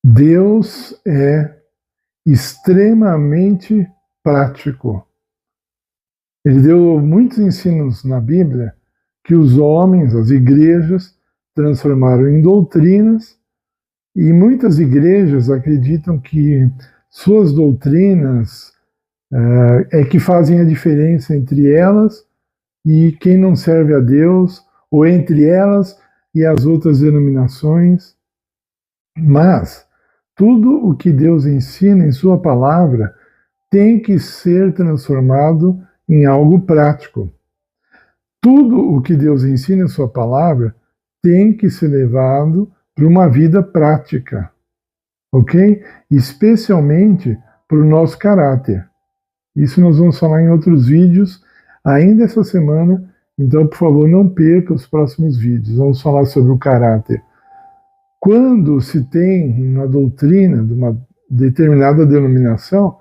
Deus é extremamente prático. Ele deu muitos ensinos na Bíblia que os homens, as igrejas, transformaram em doutrinas, e muitas igrejas acreditam que suas doutrinas é que fazem a diferença entre elas e quem não serve a Deus, ou entre elas e as outras denominações. Mas tudo o que Deus ensina em sua palavra tem que ser transformado em algo prático. Tudo o que Deus ensina em sua palavra tem que ser levado para uma vida prática, ok? Especialmente para o nosso caráter. Isso nós vamos falar em outros vídeos ainda essa semana, então, por favor, não perca os próximos vídeos. Vamos falar sobre o caráter. Quando se tem uma doutrina de uma determinada denominação,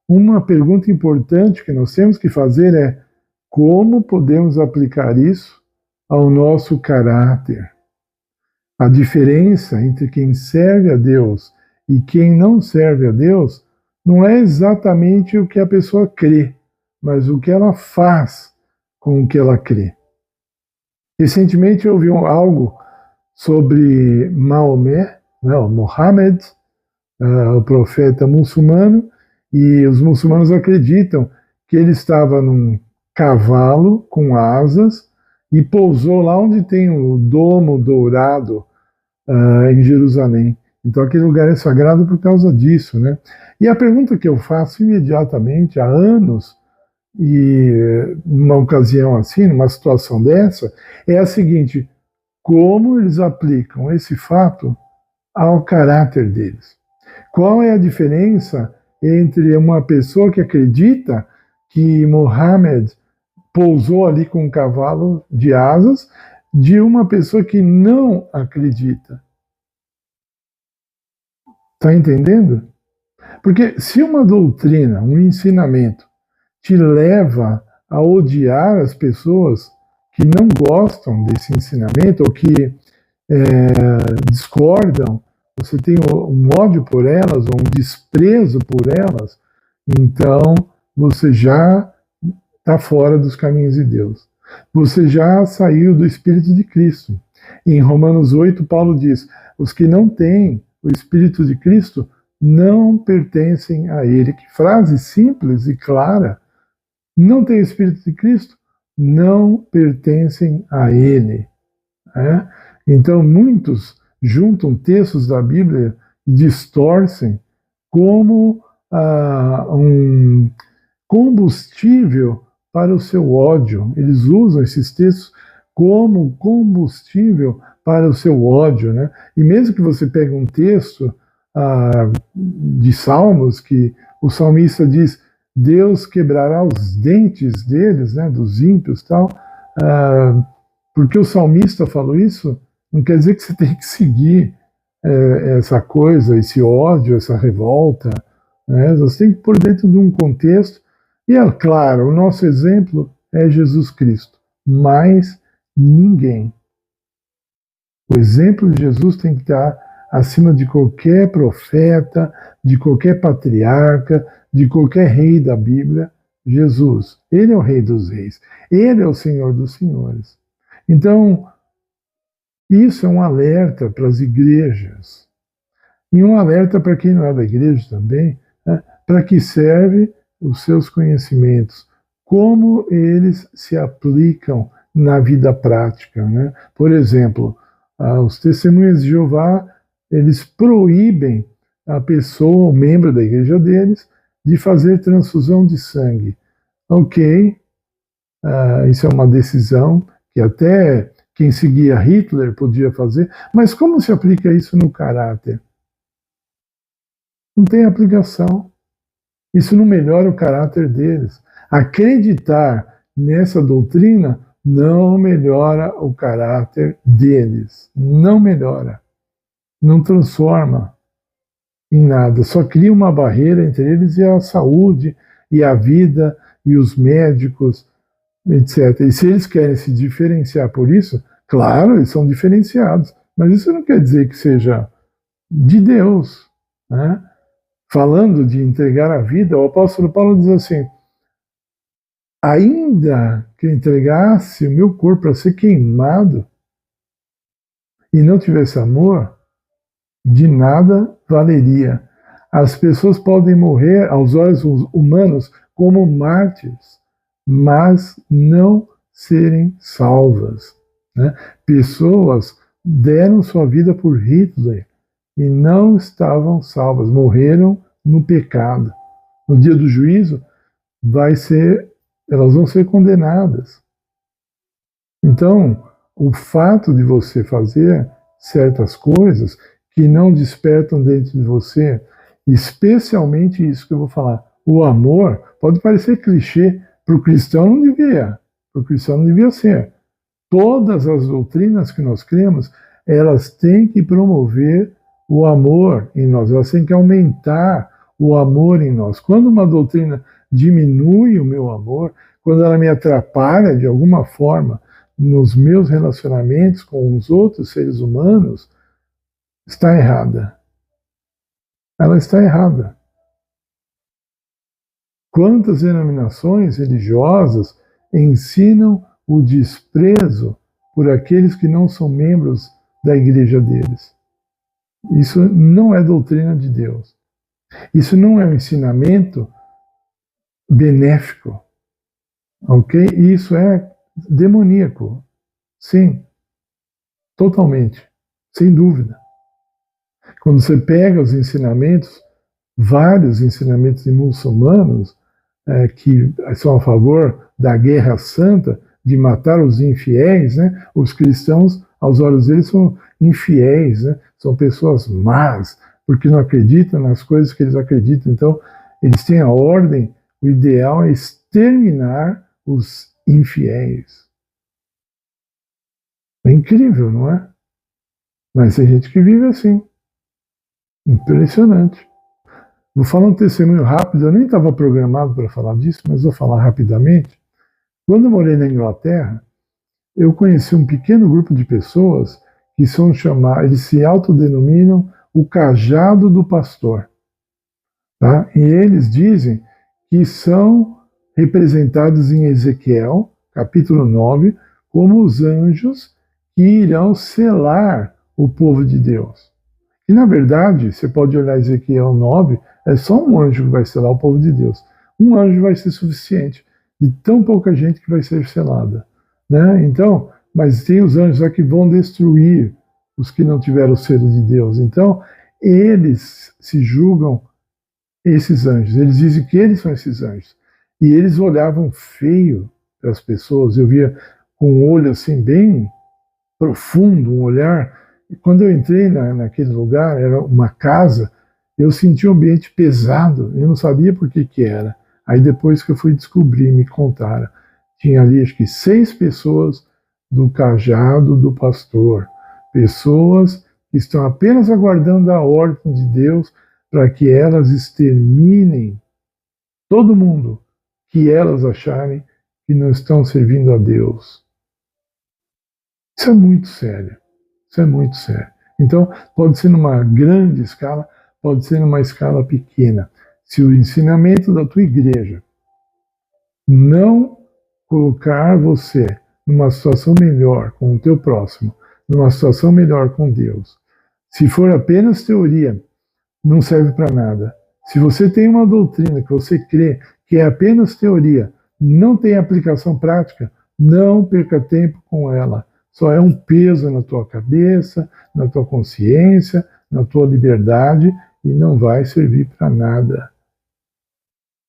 uma pergunta importante que nós temos que fazer é: como podemos aplicar isso ao nosso caráter? A diferença entre quem serve a Deus e quem não serve a Deus não é exatamente o que a pessoa crê, mas o que ela faz com o que ela crê. Recentemente eu ouvi algo sobre Maomé, o Mohammed, o profeta muçulmano, e os muçulmanos acreditam que ele estava num cavalo com asas e pousou lá onde tem o domo dourado em Jerusalém. Então aquele lugar é sagrado por causa disso, né? E a pergunta que eu faço imediatamente, há anos, e numa ocasião assim, numa situação dessa, é a seguinte: como eles aplicam esse fato ao caráter deles? Qual é a diferença entre uma pessoa que acredita que Mohammed pousou ali com um cavalo de asas de uma pessoa que não acredita? Está entendendo? Porque se uma doutrina, um ensinamento, te leva a odiar as pessoas que não gostam desse ensinamento ou que discordam, você tem um ódio por elas ou um desprezo por elas, então você já está fora dos caminhos de Deus. Você já saiu do Espírito de Cristo. Em Romanos 8, Paulo diz: os que não têm o Espírito de Cristo não pertencem a Ele. Que frase simples e clara. Não tem o Espírito de Cristo, não pertencem a Ele. Então, muitos juntam textos da Bíblia e distorcem como um combustível para o seu ódio. Eles usam esses textos como combustível para o seu ódio, né? E mesmo que você pegue um texto de Salmos, que o salmista diz: Deus quebrará os dentes deles, né, dos ímpios, tal. Porque o salmista falou isso, não quer dizer que você tem que seguir essa coisa, esse ódio, essa revolta, né? Você tem que pôr dentro de um contexto. E é claro, o nosso exemplo é Jesus Cristo, mas ninguém. O exemplo de Jesus tem que estar acima de qualquer profeta, de qualquer patriarca, de qualquer rei da Bíblia. Jesus, ele é o Rei dos Reis, ele é o Senhor dos Senhores. Então, isso é um alerta para as igrejas, e um alerta para quem não é da igreja também, né, para que serve os seus conhecimentos, como eles se aplicam na vida prática, né? Por exemplo, os testemunhas de Jeová, eles proíbem a pessoa, o membro da igreja deles, de fazer transfusão de sangue. Ok, isso é uma decisão que até quem seguia Hitler podia fazer, mas como se aplica isso no caráter? Não tem aplicação. Isso não melhora o caráter deles. Acreditar nessa doutrina não melhora o caráter deles. Não melhora. Não transforma em nada. Só cria uma barreira entre eles e a saúde, e a vida, e os médicos, etc. E se eles querem se diferenciar por isso, claro, eles são diferenciados. Mas isso não quer dizer que seja de Deus. né? Falando de entregar a vida, o apóstolo Paulo diz assim: ainda que eu entregasse o meu corpo para ser queimado e não tivesse amor, de nada valeria. As pessoas podem morrer aos olhos humanos como mártires, mas não serem salvas, né? Pessoas deram sua vida por Hitler e não estavam salvas, morreram no pecado. No dia do juízo, elas vão ser condenadas. Então, o fato de você fazer certas coisas que não despertam dentro de você, especialmente isso que eu vou falar, o amor, pode parecer clichê, para o cristão não devia, para o cristão não devia ser. Todas as doutrinas que nós cremos, elas têm que promover o amor em nós, elas têm que aumentar o amor em nós. Quando uma doutrina diminui o meu amor, quando ela me atrapalha de alguma forma nos meus relacionamentos com os outros seres humanos, está errada. Ela está errada. Quantas denominações religiosas ensinam o desprezo por aqueles que não são membros da igreja deles? Isso não é doutrina de Deus. Isso não é um ensinamento benéfico, ok? Isso é demoníaco, sim, totalmente, sem dúvida. Quando você pega os ensinamentos, vários ensinamentos de muçulmanos que são a favor da guerra santa, de matar os infiéis, né? Os cristãos, aos olhos deles, são infiéis, né? São pessoas más, porque não acreditam nas coisas que eles acreditam. Então, eles têm a ordem, o ideal é exterminar os infiéis. É incrível, não é? Mas tem gente que vive assim. Impressionante. Vou falar um testemunho rápido, eu nem estava programado para falar disso, mas vou falar rapidamente. Quando eu morei na Inglaterra, eu conheci um pequeno grupo de pessoas que são chamados, eles se autodenominam o cajado do pastor. Tá? E eles dizem que são representados em Ezequiel, capítulo 9, como os anjos que irão selar o povo de Deus. E, na verdade, você pode olhar Ezequiel 9, é só um anjo que vai selar o povo de Deus. Um anjo vai ser suficiente, de tão pouca gente que vai ser selada. Né? Então, mas tem os anjos lá que vão destruir os que não tiveram o selo de Deus. Então, eles se julgam esses anjos. Eles dizem que eles são esses anjos. E eles olhavam feio para as pessoas. Eu via com um olho assim bem profundo, um olhar. E quando eu entrei naquele lugar, era uma casa, eu senti um ambiente pesado. Eu não sabia por que era. Aí depois que eu fui descobrir, me contaram. Tinha ali, acho que 6 pessoas do cajado do pastor. Pessoas que estão apenas aguardando a ordem de Deus para que elas exterminem todo mundo que elas acharem que não estão servindo a Deus. Isso é muito sério. Isso é muito sério. Então, pode ser numa grande escala, pode ser numa escala pequena. Se o ensinamento da tua igreja não colocar você numa situação melhor com o teu próximo, numa situação melhor com Deus, se for apenas teoria, não serve para nada. Se você tem uma doutrina que você crê que é apenas teoria, não tem aplicação prática, não perca tempo com ela. Só é um peso na tua cabeça, na tua consciência, na tua liberdade e não vai servir para nada.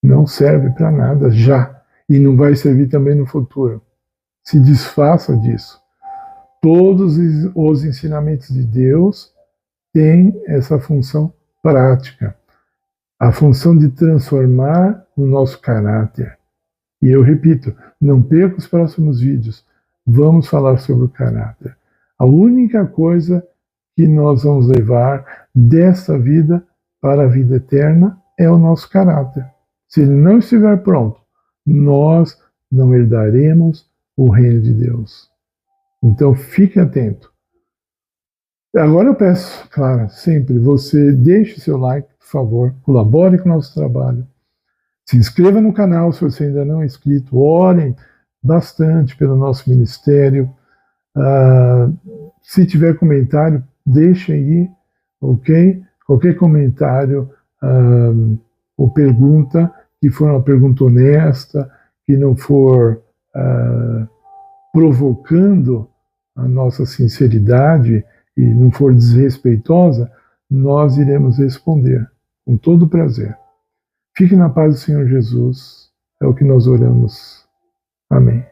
Não serve para nada já. E não vai servir também no futuro. Se desfaça disso. Todos os ensinamentos de Deus têm essa função prática. A função de transformar o nosso caráter. E eu repito, não perca os próximos vídeos. Vamos falar sobre o caráter. A única coisa que nós vamos levar dessa vida para a vida eterna é o nosso caráter. Se ele não estiver pronto, nós não herdaremos o reino de Deus. Então fique atento. Agora eu peço, claro, sempre, você deixe seu like, favor, colabore com o nosso trabalho. Se inscreva no canal se você ainda não é inscrito. Orem bastante pelo nosso ministério. Se tiver comentário, deixe aí, ok? Qualquer comentário ou pergunta que for uma pergunta honesta, que não for provocando a nossa sinceridade e não for desrespeitosa, nós iremos responder com todo prazer. Fique na paz do Senhor Jesus, é o que nós oramos. Amém.